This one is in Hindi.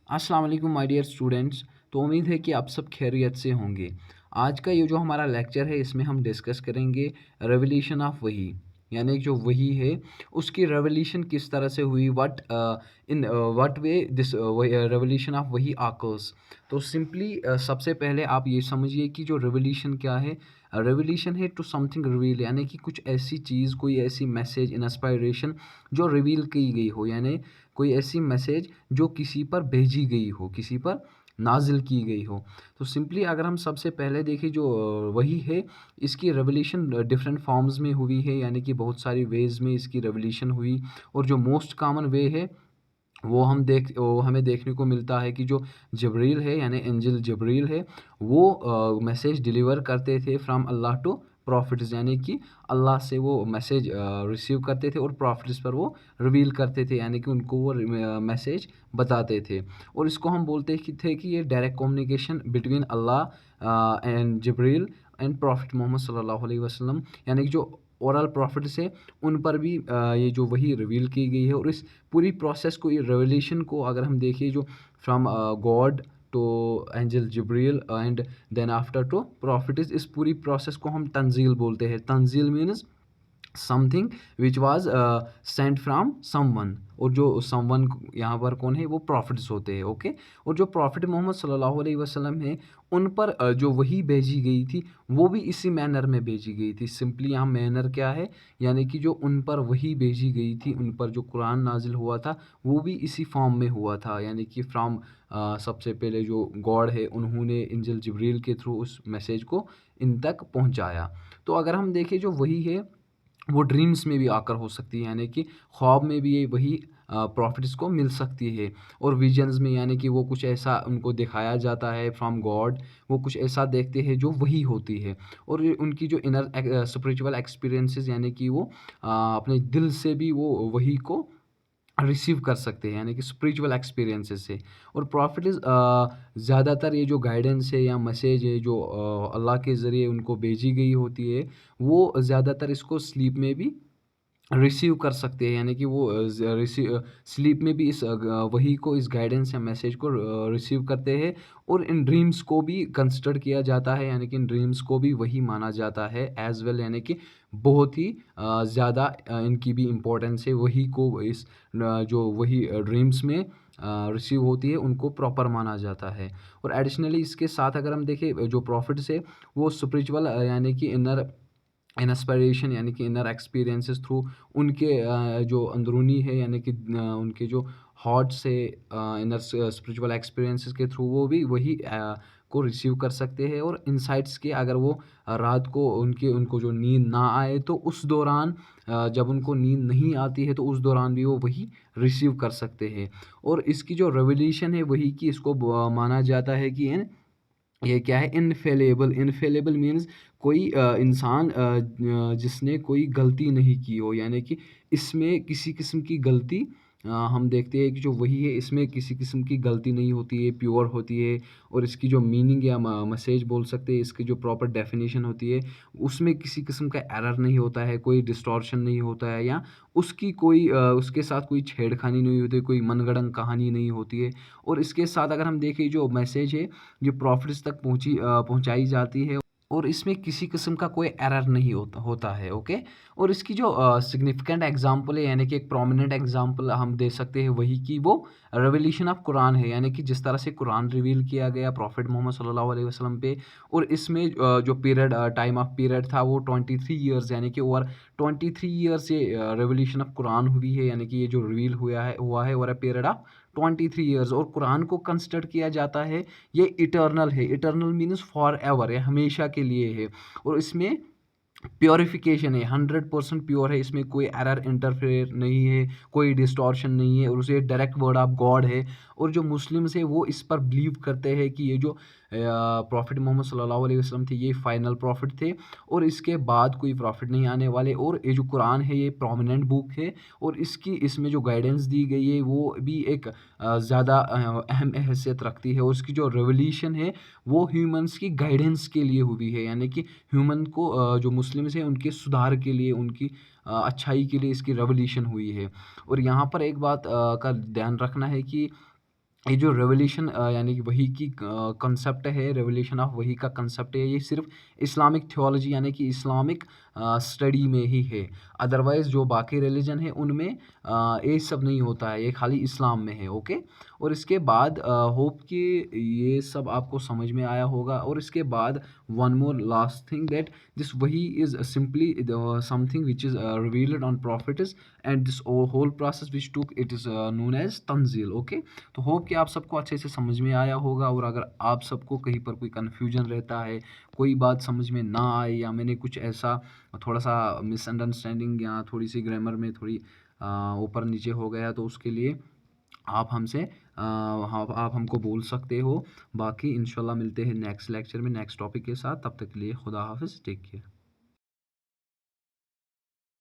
अस्सलाम वालेकुम माय डियर स्टूडेंट्स। तो उम्मीद है कि आप सब खैरियत से होंगे। आज का ये जो हमारा लेक्चर है इसमें हम डिस्कस करेंगे रेवोल्यूशन ऑफ वही, यानी जो वही है उसकी रेवोल्यूशन किस तरह से हुई, in what way this revolution of वही आकर्स। तो सिंपली सबसे पहले आप ये समझिए कि जो रेवोल्यूशन क्या है। रेवोल्यूशन है टू समथिंग रिवील, यानी कि कुछ ऐसी चीज़, कोई ऐसी मैसेज, इंस्पायरेशन जो रिवील की गई हो, यानी कोई ऐसी मैसेज जो किसी पर भेजी गई हो, किसी पर नाज़िल की गई हो। तो सिंपली अगर हम सबसे पहले देखें जो वही है, इसकी रेवोल्यूशन डिफरेंट फॉर्म्स में हुई है, यानी कि बहुत सारी वेज़ में इसकी रेवोल्यूशन हुई। और जो मोस्ट कॉमन वे है वो हमें देखने को मिलता है कि जो जबरील है, यानी एंजल जबरील है, वो मैसेज डिलीवर करते थे फ्रॉम अल्लाह टू प्रॉफिट्स, यानी कि अल्लाह से वो मैसेज रिसीव करते थे और प्रॉफिट्स पर वो रिवील करते थे, यानी कि उनको वो मैसेज बताते थे। और इसको हम बोलते थे कि ये direct communication between Allah and Jibreel and prophet Muhammad सल्लल्लाहु अलैहि वसल्लम, यानी कि जो ओरल प्रॉफिट्स है उन पर भी ये जो वही रिवील की गई है। और इस पूरी प्रोसेस को, ये रेवोल्यूशन को अगर हम देखें, जो from God to angel Jibril and then after to prophets, इस पूरी प्रोसेस को हम तंजील बोलते हैं। तंजील means something which was sent from someone. और जो समवन यहाँ पर कौन है, वो प्रॉफिट्स होते हैं। ओके। और जो प्रॉफिट मोहम्मद सल्लल्लाहु अलैहि वसल्लम है, उन पर जो वही भेजी गई थी वो भी इसी मैनर में भेजी गई थी। सिंपली यहाँ मैनर क्या है, यानी कि जो उन पर वही भेजी गई थी, उन पर जो कुरान नाजिल हुआ था वो भी इसी फॉर्म में हुआ था, यानी कि फ्रॉम सबसे पहले जो गॉड है उन्होंने इंजल जिब्रील के थ्रू उस मैसेज को इन तक पहुँचाया। तो अगर हम देखें जो वही है वो ड्रीम्स में भी आकर हो सकती है, यानी कि ख्वाब में भी ये वही प्रॉफिट्स को मिल सकती है। और विजन्स में, यानी कि वो कुछ ऐसा उनको दिखाया जाता है फ्रॉम गॉड, वो कुछ ऐसा देखते हैं जो वही होती है। और ये उनकी जो इनर स्पिरिचुअल एक्सपीरियंसेस, यानी कि वो अपने दिल से भी वो वही को रिसीव कर सकते हैं, यानी कि स्पिरिचुअल एक्सपीरियंसेस से। और प्रॉफिट इज़ ज़्यादातर ये जो गाइडेंस है या मैसेज है जो अल्लाह के ज़रिए उनको भेजी गई होती है, वो ज़्यादातर इसको स्लीप में भी रिसीव कर सकते हैं, यानी कि वो स्लीप में भी वही को, इस गाइडेंस या मैसेज को रिसीव करते हैं। और इन ड्रीम्स को भी कंसिडर किया जाता है, यानी कि इन ड्रीम्स को भी वही माना जाता है एज वेल, यानी कि बहुत ही ज़्यादा इनकी भी इम्पोर्टेंस है। वही को इस जो वही ड्रीम्स में रिसीव होती है उनको प्रॉपर माना जाता है। और एडिशनली इसके साथ अगर हम देखें जो प्रॉफिट्स है वो स्पिरिचुअल, यानी कि इनर इंस्पिरेशन, यानी कि इनर एक्सपीरियंसेस थ्रू उनके जो अंदरूनी है, यानी कि उनके जो हार्ट से इनर स्पिरिचुअल एक्सपीरियंसेस के थ्रू वो भी वही को रिसीव कर सकते हैं। और इनसाइट्स के अगर वो रात को उनको जो नींद ना आए तो उस दौरान, जब उनको नींद नहीं आती है तो उस दौरान भी वो वही रिसीव कर सकते हैं। और इसकी जो रेवोल्यूशन है वही की, इसको माना जाता है कि ये क्या है, इनफेलेबल। इनफेलेबल मीन्स कोई इंसान जिसने कोई गलती नहीं की हो, यानी कि इसमें किसी किस्म की गलती हम देखते हैं कि जो वही है इसमें किसी किस्म की गलती नहीं होती है, प्योर होती है। और इसकी जो मीनिंग या मैसेज बोल सकते हैं, इसकी जो प्रॉपर डेफिनेशन होती है उसमें किसी किस्म का एरर नहीं होता है, कोई डिस्टॉर्शन नहीं होता है, या उसकी कोई उसके साथ कोई छेड़खानी नहीं होती, कोई मनगढ़ंत कहानी नहीं होती है। और इसके साथ अगर हम देखें जो मैसेज है जो प्रॉफिट्स तक पहुंचाई जाती है, और इसमें किसी किस्म का कोई एरर नहीं होता है। ओके। और इसकी जो सिग्निफिकेंट एग्जांपल है, यानी कि एक प्रोमिनेंट एग्जांपल हम दे सकते हैं वही की, वो रेवोल्यूशन ऑफ कुरान है, यानी कि जिस तरह से कुरान रिवील किया गया प्रॉफिट मोहम्मद सल्लल्लाहु अलैहि वसल्लम पे। और इसमें जो पीरियड, टाइम ऑफ पीरियड था वो 23 ईयर्स, यानी कि ओवर 23 ईयर्स ये रेवोल्यूशन ऑफ कुरान हुई है, यानी कि ये जो रिवील हुआ है over a period of 23 years. और कुरान को कंसिडर किया जाता है ये इटर्नल है। इटर्नल मीन्स फॉर एवर, ये हमेशा के लिए है। और इसमें प्योरिफिकेशन है, 100% प्योर है, इसमें कोई एरर इंटरफेयर नहीं है, कोई डिस्टॉर्शन नहीं है, और उसे डायरेक्ट वर्ड ऑफ गॉड है। और जो मुस्लिम्स है वो इस पर बिलीव करते हैं कि ये जो प्रॉफिट मोहम्मद सल्लल्लाहु अलैहि वसल्लम थे ये फाइनल प्रॉफिट थे, और इसके बाद कोई प्रॉफिट नहीं आने वाले। और ये जो कुरान है ये प्रोमिनेंट बुक है, और इसमें जो गाइडेंस दी गई है वो भी एक ज़्यादा अहम हैसियत रखती है। और इसकी जो रेवोल्यूशन है वो ह्यूमंस की गाइडेंस के लिए हुई है, यानी कि ह्यूमन को, जो मुस्लिम्स हैं उनके सुधार के लिए, उनकी अच्छाई के लिए इसकी रेवोल्यूशन हुई है। और यहाँ पर एक बात का ध्यान रखना है कि ये जो रेवोल्यूशन यानी कि वही की कंसेप्ट है, रेवोल्यूशन ऑफ वही का कंसेप्ट है, ये सिर्फ इस्लामिक थियोलॉजी यानी कि इस्लामिक स्टडी में ही है। अदरवाइज़ जो बाकी रिलीजन है उनमें ये सब नहीं होता है, ये खाली इस्लाम में है, ओके। और इसके बाद होप कि ये सब आपको समझ में आया होगा। और इसके बाद one more last thing that this वही is simply something which is revealed on prophets and this whole process which took it is known as तंज़ील, ओके। तो होप कि आप सबको अच्छे से समझ में आया होगा। और अगर आप सबको कहीं पर कोई कन्फ्यूजन रहता है, कोई बात समझ में ना आए या मैंने कुछ ऐसा थोड़ा-सा मिसअंडरस्टैंडिंग या थोड़ी-सी ग्रामर में थोड़ी ऊपर-नीचे हो गया तो उसके लिए आप हमसे हाँ, आप हमको बोल सकते हो। बाकी इंशाल्लाह मिलते हैं नेक्स्ट लेक्चर में नेक्स्ट टॉपिक के साथ। तब तक के लिए खुदा हाफ़िज़, टेक केयर।